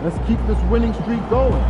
Let's keep this winning streak going.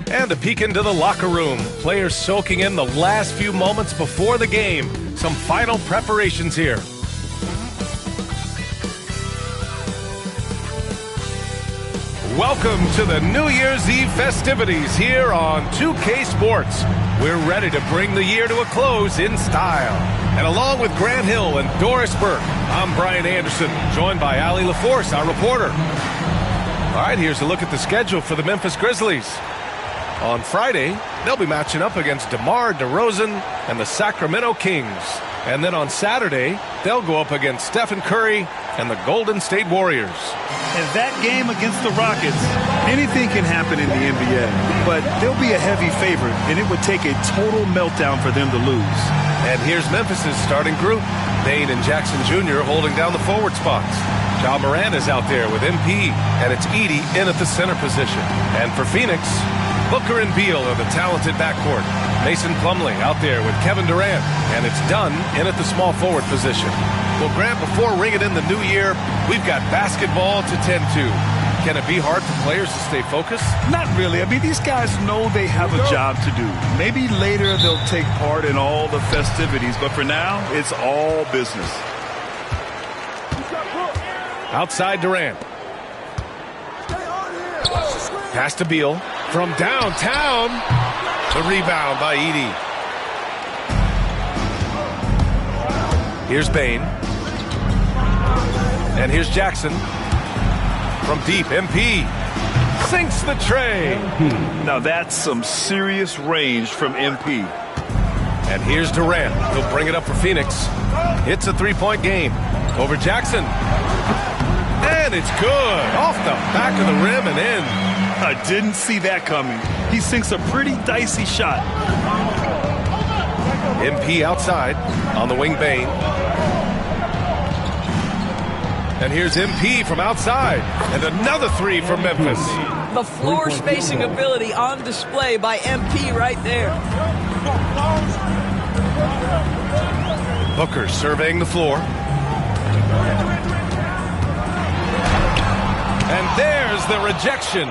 And a peek into the locker room. Players soaking in the last few moments before the game. Some final preparations here. Welcome to the New Year's Eve festivities here on 2K Sports. We're ready to bring the year to a close in style. And along with Grant Hill and Doris Burke, I'm Brian Anderson, joined by Allie LaForce, our reporter. All right, here's a look at the schedule for the Memphis Grizzlies. On Friday, they'll be matching up against DeMar DeRozan and the Sacramento Kings. And then on Saturday, they'll go up against Stephen Curry and the Golden State Warriors. In that game against the Rockets, anything can happen in the NBA, but they'll be a heavy favorite, and it would take a total meltdown for them to lose. And here's Memphis's starting group. Bane and Jackson Jr. holding down the forward spots. Ja Morant is out there with MP, and it's Edey in at the center position. And for Phoenix, Booker and Beal are the talented backcourt. Mason Plumlee out there with Kevin Durant, and it's Dunn in at the small forward position. Well, Grant, before ringing in the new year, we've got basketball to tend to. Can it be hard for players to stay focused? Not really. I mean, these guys know they have a job to do. Maybe later they'll take part in all the festivities, but for now, it's all business. Outside Durant. Pass to Beal. From downtown, the rebound by Edey. Here's Bane. And here's Jackson. From deep, MP sinks the tray. Now that's some serious range from MP. And here's Durant. He'll bring it up for Phoenix. It's a three-point game. Over Jackson. And it's good. Off the back of the rim and in. I didn't see that coming. He sinks a pretty dicey shot. MP outside on the wing, Bane. And here's MP from outside. And another three for Memphis. The floor spacing ability on display by MP right there. Booker surveying the floor. And there's the rejection.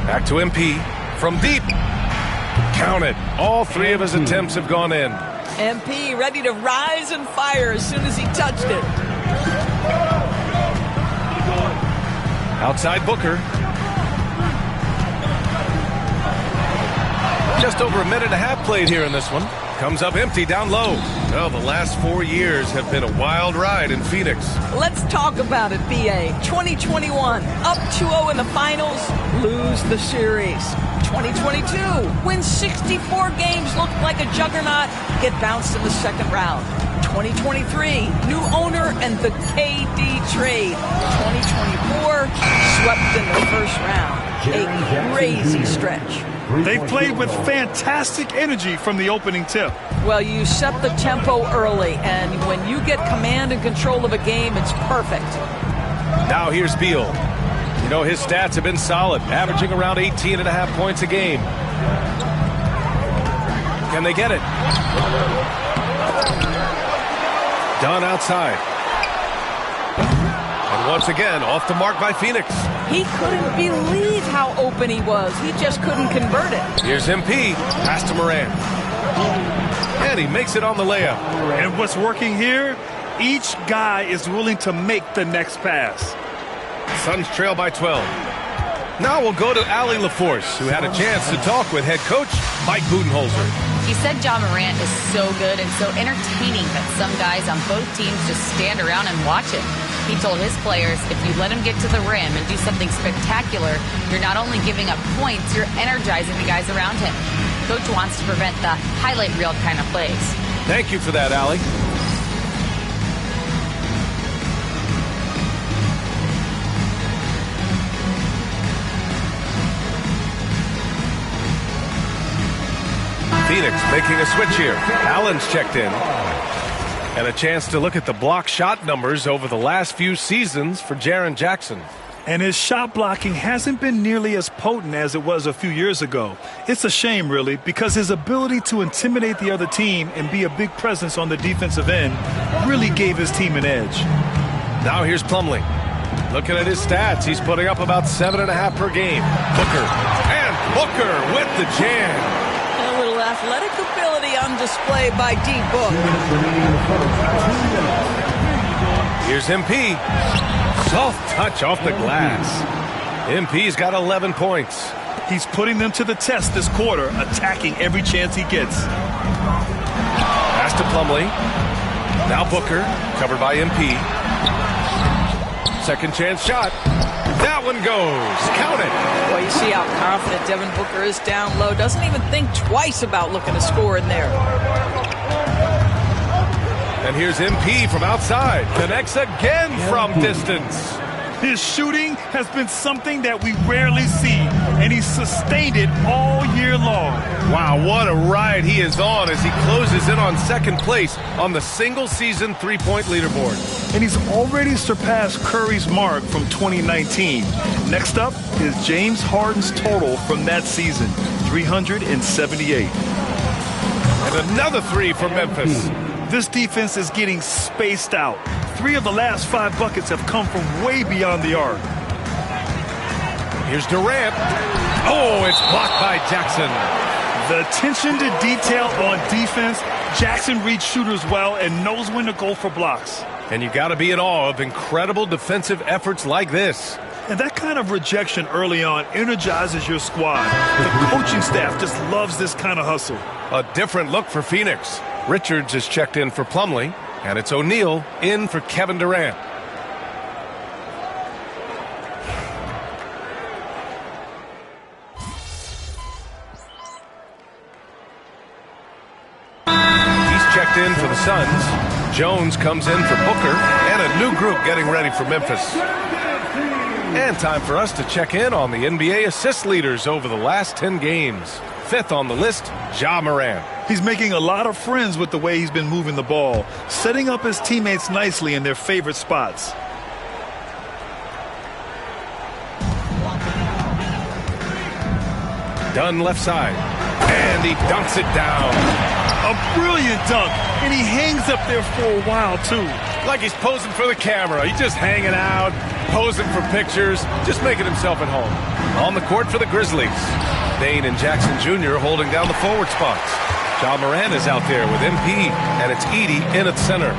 Back to MP. From deep. Count it. All three of his attempts have gone in. MP ready to rise and fire as soon as he touched it. Outside Booker. Just over a minute and a half played here in this one. Comes up empty down low. Well, the last 4 years have been a wild ride in Phoenix. Let's talk about it, BA. 2021, up 2-0 in the finals, lose the series. 2022, win 64 games, looked like a juggernaut, get bounced in the second round. 2023, new owner and the KD trade. 2024, swept in the first round. A crazy stretch. They've played with fantastic energy from the opening tip. Well, you set the tempo early, and when you get command and control of a game, it's perfect. Now here's Beal. You know, his stats have been solid, averaging around 18.5 points a game. Can they get it? Done outside. And once again, off the mark by Phoenix. He couldn't believe how open he was. He just couldn't convert it. Here's MP. Pass to Morant. And he makes it on the layup. And what's working here? Each guy is willing to make the next pass. Suns trail by 12. Now we'll go to Allie LaForce, who had a chance to talk with head coach Mike Budenholzer. He said Ja Morant is so good and so entertaining that some guys on both teams just stand around and watch him. He told his players, if you let him get to the rim and do something spectacular, you're not only giving up points, you're energizing the guys around him. Coach wants to prevent the highlight reel kind of plays. Thank you for that, Allie. Phoenix making a switch here. Allen's checked in. And a chance to look at the block shot numbers over the last few seasons for Jaren Jackson. And his shot blocking hasn't been nearly as potent as it was a few years ago. It's a shame, really, because his ability to intimidate the other team and be a big presence on the defensive end really gave his team an edge. Now here's Plumlee. Looking at his stats, he's putting up about 7.5 per game. Booker. And Booker with the jam. A little athletic ability on display by D-Book. Here's MP. Soft touch off the glass. MP's got 11 points. He's putting them to the test this quarter, attacking every chance he gets. Pass to Plumlee. Now Booker, covered by MP. Second chance shot. That one goes. Count it. Well, you see how confident Devin Booker is down low. Doesn't even think twice about looking to score in there. And here's MP from outside. Connects again from distance. His shooting has been something that we rarely see, and he's sustained it all year long. Wow, what a ride he is on as he closes in on second place on the single-season three-point leaderboard. And he's already surpassed Curry's mark from 2019. Next up is James Harden's total from that season, 378. And another three for Memphis. This defense is getting spaced out. 3 of the last 5 buckets have come from way beyond the arc. Here's Durant. Oh, it's blocked by Jackson. The attention to detail on defense. Jackson reads shooters well and knows when to go for blocks. And you got to be in awe of incredible defensive efforts like this. And that kind of rejection early on energizes your squad. The coaching staff just loves this kind of hustle. A different look for Phoenix. Richards is checked in for Plumlee, and it's O'Neal in for Kevin Durant. He's checked in for the Suns. Jones comes in for Booker, and a new group getting ready for Memphis. And time for us to check in on the NBA assist leaders over the last 10 games. 5th on the list, Ja Morant. He's making a lot of friends with the way he's been moving the ball, setting up his teammates nicely in their favorite spots. Dunn left side. And he dunks it down. A brilliant dunk, and he hangs up there for a while, too. Like he's posing for the camera. He's just hanging out, posing for pictures, just making himself at home. On the court for the Grizzlies, Bane and Jackson Jr. holding down the forward spots. Ja Morant is out there with MP, and it's Edey in at center.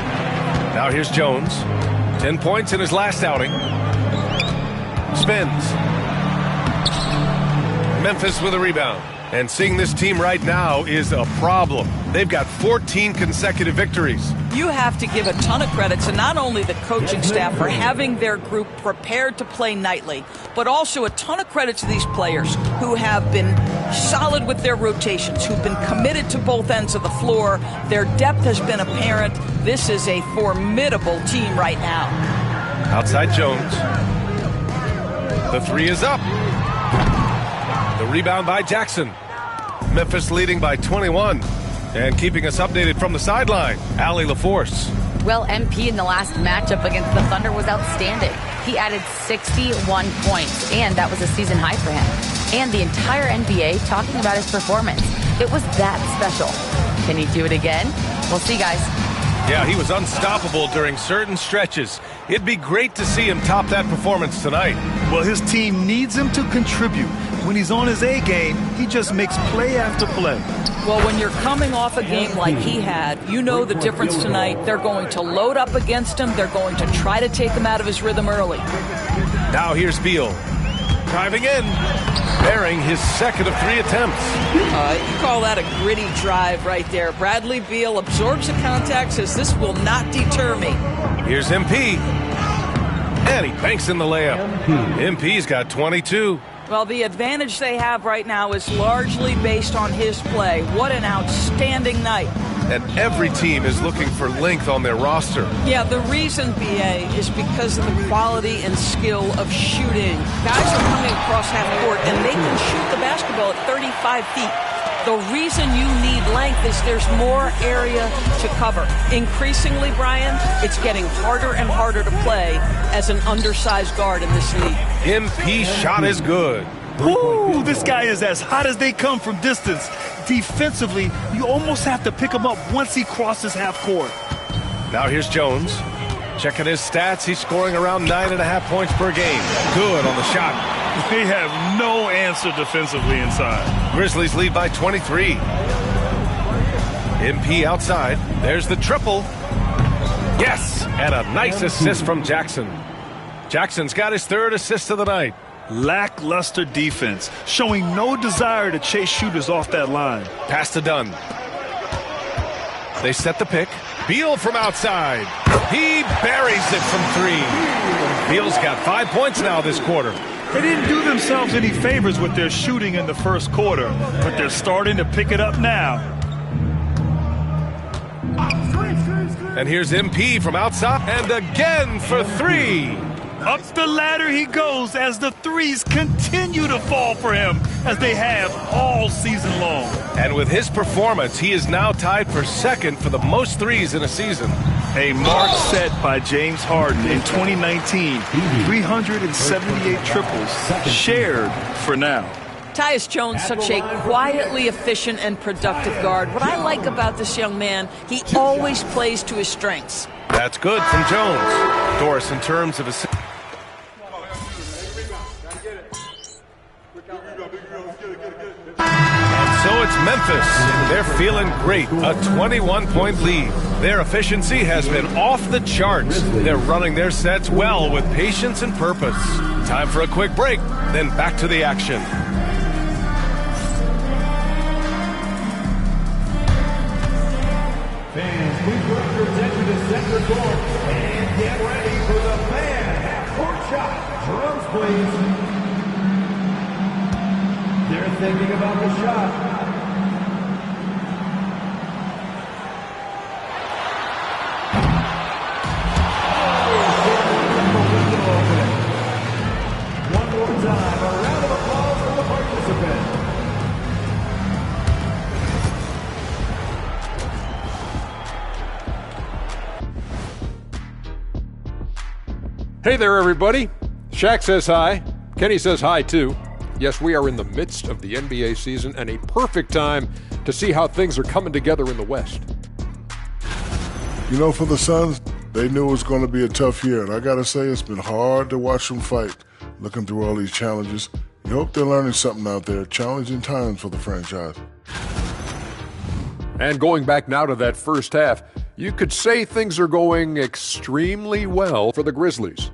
Now here's Jones. 10 points in his last outing. Spins. Memphis with a rebound. And seeing this team right now is a problem. They've got 14 consecutive victories. You have to give a ton of credit to not only the coaching staff for having their group prepared to play nightly, but also a ton of credit to these players who have been solid with their rotations, who've been committed to both ends of the floor. Their depth has been apparent. This is a formidable team right now. Outside Jones. The three is up. The rebound by Jackson. Memphis leading by 21. And keeping us updated from the sideline, Allie LaForce. Well, MP in the last matchup against the Thunder was outstanding. He added 61 points, and that was a season high for him. And the entire NBA talking about his performance. It was that special. Can he do it again? We'll see, guys. Yeah, he was unstoppable during certain stretches. It'd be great to see him top that performance tonight. Well, his team needs him to contribute. When he's on his A game, he just makes play after play. Well, when you're coming off a game like he had, you know the difference tonight. They're going to load up against him. They're going to try to take him out of his rhythm early. Now here's Beal. Driving in. Bearing his second of 3 attempts. You call that a gritty drive right there. Bradley Beal absorbs the contact, says this will not deter me. Here's MP. And he banks in the layup. MP's got 22. Well, the advantage they have right now is largely based on his play. What an outstanding night. And every team is looking for length on their roster. Yeah, the reason, BA, is because of the quality and skill of shooting. Guys are coming across half court, and they can shoot the basketball at 35 feet. The reason you need length is there's more area to cover. Increasingly, Brian, it's getting harder and harder to play as an undersized guard in this league. MP shot is good. Ooh, this guy is as hot as they come from distance. Defensively, you almost have to pick him up once he crosses half court. Now here's Jones. Checking his stats, he's scoring around 9.5 points per game. Good on the shot. They have no answer defensively inside. Grizzlies lead by 23. MP outside. There's the triple. Yes! And a nice assist from Jackson. Jackson's got his 3rd assist of the night. Lackluster defense, showing no desire to chase shooters off that line. Pass to Dunn. They set the pick. Beal from outside. He buries it from 3. Beal's got 5 points now this quarter. They didn't do themselves any favors with their shooting in the first quarter, but they're starting to pick it up now. And here's MP from outside, and again for 3. Up the ladder he goes as the threes continue to fall for him, as they have all season long. And with his performance, he is now tied for 2nd for the most threes in a season. A mark set by James Harden in 2019. 378 triples shared for now. Tyus Jones, such a quietly efficient and productive guard. What I like about this young man, he always plays to his strengths. That's good from Jones. Doris, in terms of a... So it's Memphis. They're feeling great. A 21-point lead. Their efficiency has been off the charts. They're running their sets well with patience and purpose. Time for a quick break, then back to the action. Fans, please direct your attention to center court and get ready for the fan half-court shot. Drums, please. They're thinking about the shot. One more time, a round of applause for the participant. Hey there, everybody. Shaq says hi. Kenny says hi, too. Yes, we are in the midst of the NBA season and a perfect time to see how things are coming together in the West. You know, for the Suns, they knew it was going to be a tough year, and I got to say it's been hard to watch them fight, looking through all these challenges. You hope they're learning something out there, challenging times for the franchise. And going back now to that first half, you could say things are going extremely well for the Grizzlies.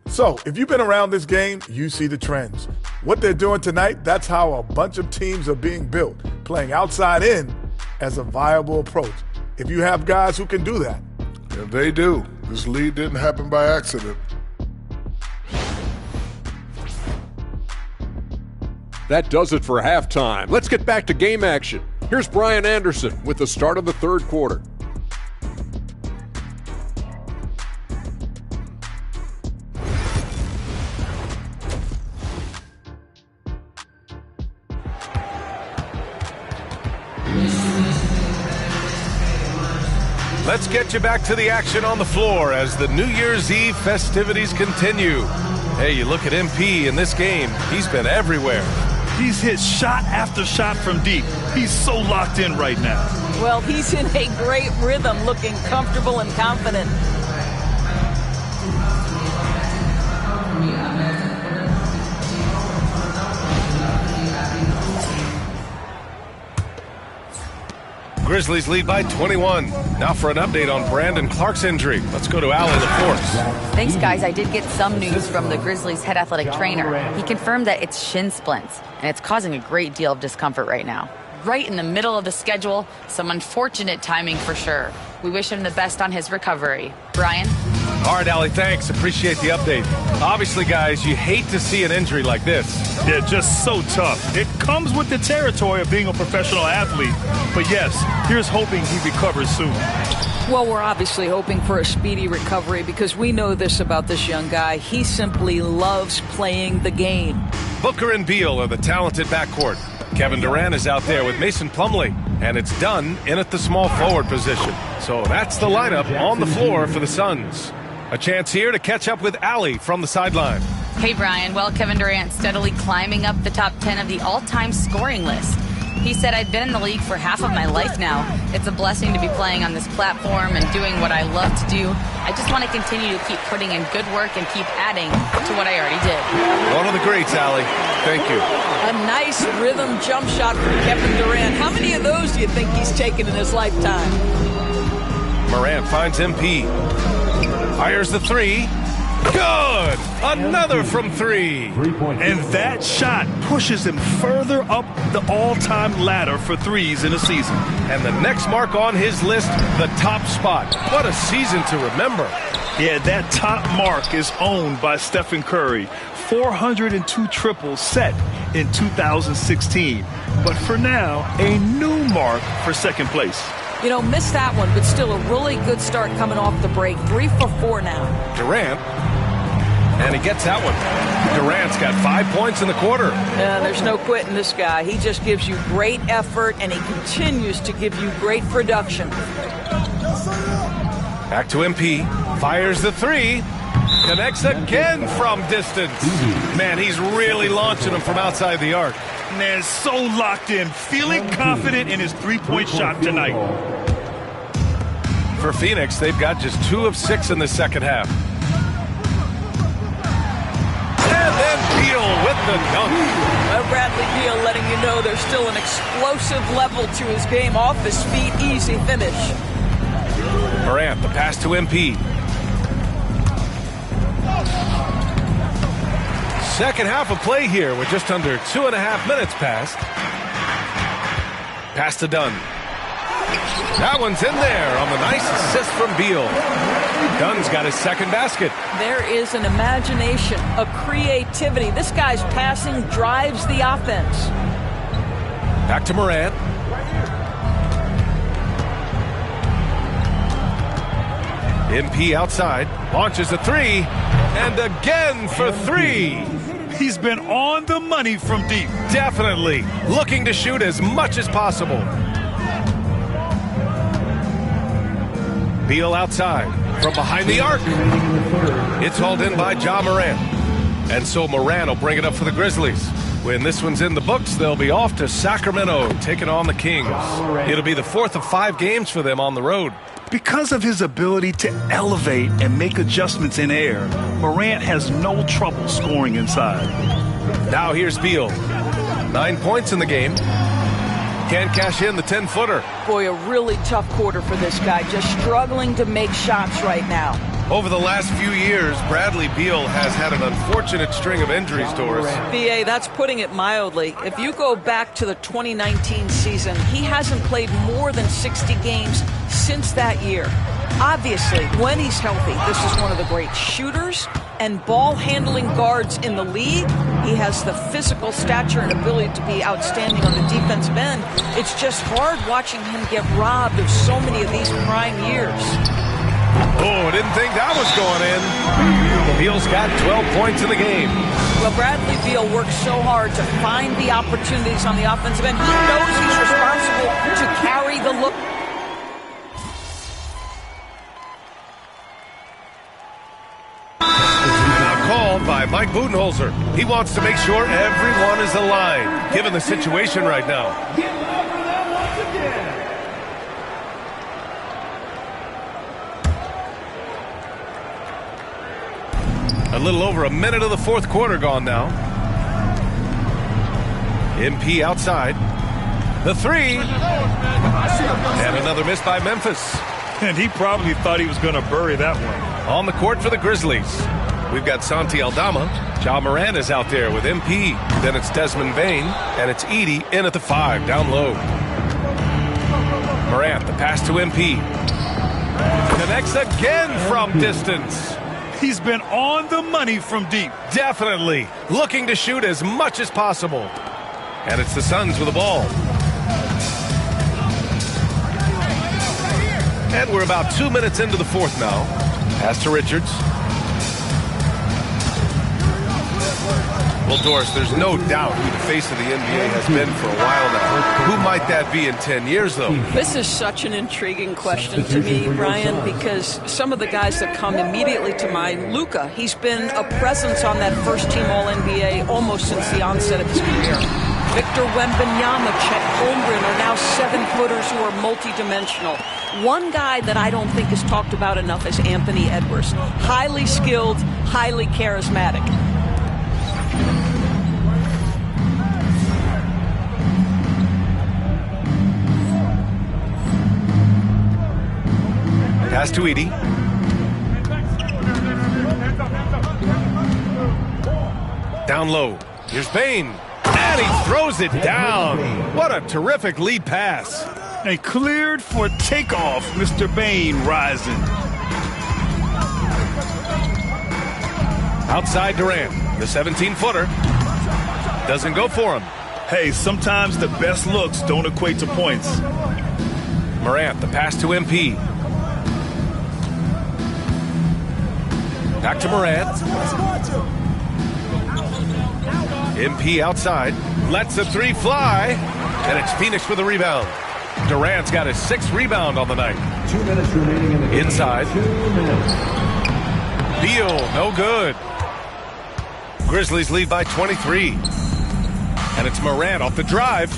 So, if you've been around this game, you see the trends. What they're doing tonight, that's how a bunch of teams are being built, playing outside in as a viable approach. If you have guys who can do that. Yeah, they do. This lead didn't happen by accident. That does it for halftime. Let's get back to game action. Here's Brian Anderson with the start of the third quarter. Let's get you back to the action on the floor as the New Year's Eve festivities continue. Hey, you look at MP in this game, he's been everywhere. He's hit shot after shot from deep. He's so locked in right now. Well, he's in a great rhythm, looking comfortable and confident. Grizzlies lead by 21. Now for an update on Brandon Clarke's injury. Let's go to Allie LaForce. Thanks, guys. I did get some news from the Grizzlies' head athletic trainer. He confirmed that it's shin splints, and it's causing a great deal of discomfort right now. Right in the middle of the schedule, some unfortunate timing for sure. We wish him the best on his recovery. Brian? All right, Allie, thanks. Appreciate the update. Obviously, guys, you hate to see an injury like this. They're just so tough. It comes with the territory of being a professional athlete. But yes, here's hoping he recovers soon. Well, we're obviously hoping for a speedy recovery because we know this about this young guy. He simply loves playing the game. Booker and Beal are the talented backcourt. Kevin Durant is out there with Mason Plumlee, and it's done in at the small forward position. So that's the lineup on the floor for the Suns. A chance here to catch up with Allie from the sideline. Hey, Brian. Well, Kevin Durant steadily climbing up the top 10 of the all-time scoring list. He said, I've been in the league for half of my life now. It's a blessing to be playing on this platform and doing what I love to do. I just want to continue to keep putting in good work and keep adding to what I already did. One of the greats, Allie. Thank you. A nice rhythm jump shot from Kevin Durant. How many of those do you think he's taken in his lifetime? Morant finds MP. Fires the three. Good! Another from three. And that shot pushes him further up the all-time ladder for threes in a season. And the next mark on his list, the top spot. What a season to remember. Yeah, that top mark is owned by Stephen Curry. 402 triples set in 2016. But for now, a new mark for second place. You know, missed that one, but still a really good start coming off the break. 3 for 4 now. Durant. And he gets that one. Durant's got 5 points in the quarter. There's no quitting this guy. He just gives you great effort, and he continues to give you great production. Back to MP. Fires the three. Connects again from distance. Man, he's really launching them from outside the arc. Man, so locked in, feeling confident in his three-point shot tonight. For Phoenix, they've got just 2 of 6 in the second half. And then Beal with the dunk. Well, Bradley Beal letting you know there's still an explosive level to his game. Off his feet, easy finish. Morant, the pass to MP. Second half of play here with just under 2.5 minutes passed. Pass to Dunn. That one's in there on the nice assist from Beal. Dunn's got his second basket. There is an imagination, a creativity. This guy's passing drives the offense. Back to Morant. MP outside, launches a three, and again for three. He's been on the money from deep. Definitely looking to shoot as much as possible. Beal outside from behind the arc. It's hauled in by Ja Morant. And so Morant will bring it up for the Grizzlies. When this one's in the books, they'll be off to Sacramento, taking on the Kings. It'll be the 4th of 5 games for them on the road. Because of his ability to elevate and make adjustments in air, Morant has no trouble scoring inside. Now here's Beal. 9 points in the game. Can't cash in the 10-footer. Boy, a really tough quarter for this guy. Just struggling to make shots right now. Over the last few years, Bradley Beal has had an unfortunate string of injuries, Doris. BA, that's putting it mildly. If you go back to the 2019 season, he hasn't played more than 60 games since that year. Obviously, when he's healthy, this is one of the great shooters and ball-handling guards in the league. He has the physical stature and ability to be outstanding on the defensive end. It's just hard watching him get robbed of so many of these prime years. Oh, I didn't think that was going in. Beal's got 12 points in the game. Well, Bradley Beal works so hard to find the opportunities on the offensive end. He knows he's responsible to carry the look. Now called by Mike Budenholzer. He wants to make sure everyone is aligned, given the situation right now. A little over a minute of the 4th quarter gone now. MP outside. The 3. And another miss by Memphis. And he probably thought he was going to bury that one. On the court for the Grizzlies, we've got Santi Aldama. Ja Morant is out there with MP. Then it's Desmond Bane. And it's Edey in at the 5, down low. Morant, the pass to MP. Connects again from distance. He's been on the money from deep. Definitely looking to shoot as much as possible. And it's the Suns with the ball. And we're about 2 minutes into the 4th now. Pass to Richards. Well, Doris, there's no doubt who the face of the NBA has been for a while now. Who might that be in 10 years, though? This is such an intriguing question to me, Brian, because some of the guys that come immediately to mind, Luka, he's been a presence on that first-team All-NBA almost since the onset of his career. Victor Wembanyama, Chet Holmgren are now 7-footers who are multidimensional. One guy that I don't think is talked about enough is Anthony Edwards. Highly skilled, highly charismatic. Pass to Edey. Down low. Here's Bane. And he throws it down. What a terrific lead pass. And cleared for takeoff, Mr. Bane rising. Outside Durant. The 17-footer. Doesn't go for him. Hey, sometimes the best looks don't equate to points. Morant, the pass to MP. Back to Morant. MP outside. Lets the 3 fly. And it's Phoenix with the rebound. Durant's got his 6th rebound on the night. 2 minutes remaining in the game. Inside. 2 minutes. Beal, no good. Grizzlies lead by 23. And it's Morant off the drive.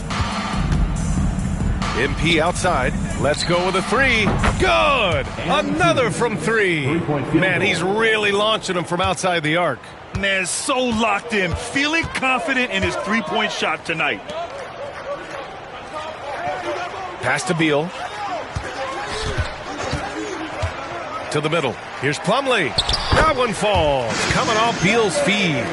MP outside. Let's go with a 3. Good! Another from 3. Man, he's really launching them from outside the arc. Man, so locked in, feeling confident in his 3-point shot tonight. Pass to Beal. To the middle. Here's Plumlee. That one falls. Coming off Beal's feed.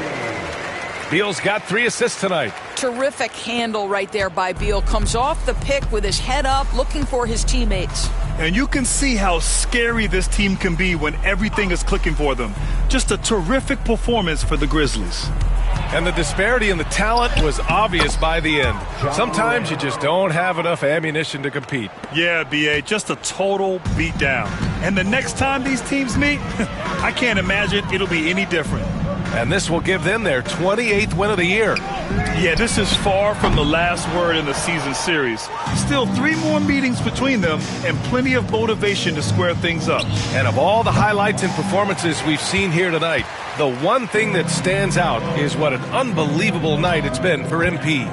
Beal's got 3 assists tonight. Terrific handle right there by Beal. Comes off the pick with his head up, looking for his teammates. And you can see how scary this team can be when everything is clicking for them. Just a terrific performance for the Grizzlies. And the disparity in the talent was obvious by the end. Sometimes you just don't have enough ammunition to compete. Yeah, B.A., just a total beatdown. And the next time these teams meet, I can't imagine it'll be any different. And this will give them their 28th win of the year. Yeah, this is far from the last word in the season series. Still 3 more meetings between them and plenty of motivation to square things up. And of all the highlights and performances we've seen here tonight, the one thing that stands out is what an unbelievable night it's been for MP.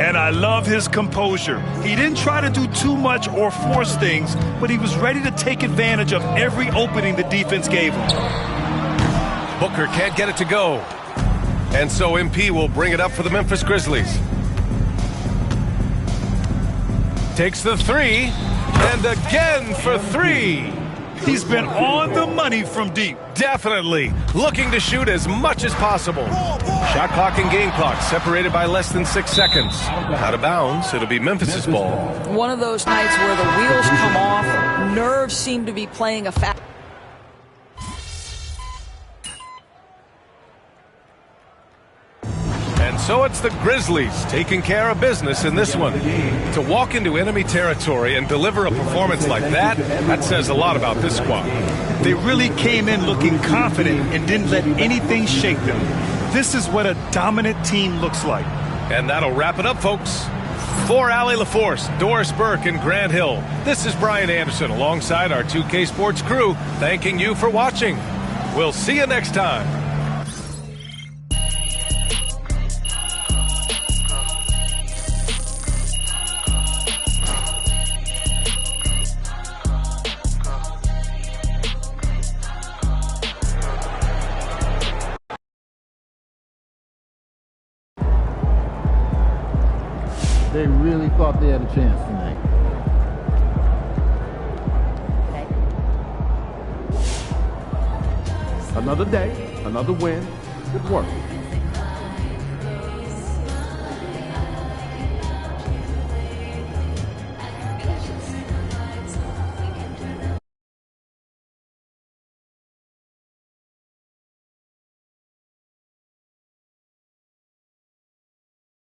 And I love his composure. He didn't try to do too much or force things, but he was ready to take advantage of every opening the defense gave him. Booker can't get it to go. And so MP will bring it up for the Memphis Grizzlies. Takes the 3, and again for 3. He's been on the money from deep. Definitely. Looking to shoot as much as possible. Shot clock and game clock separated by less than 6 seconds. Out of bounds, it'll be Memphis's ball. One of those nights where the wheels come off, nerves seem to be playing a factor. And so it's the Grizzlies taking care of business in this one. To walk into enemy territory and deliver a performance like that, that says a lot about this squad. They really came in looking confident and didn't let anything shake them. This is what a dominant team looks like. And that'll wrap it up, folks. For Allie LaForce, Doris Burke, and Grant Hill, this is Brian Anderson alongside our 2K Sports crew, thanking you for watching. We'll see you next time. They really thought they had a chance tonight. Another day, another win. Good work.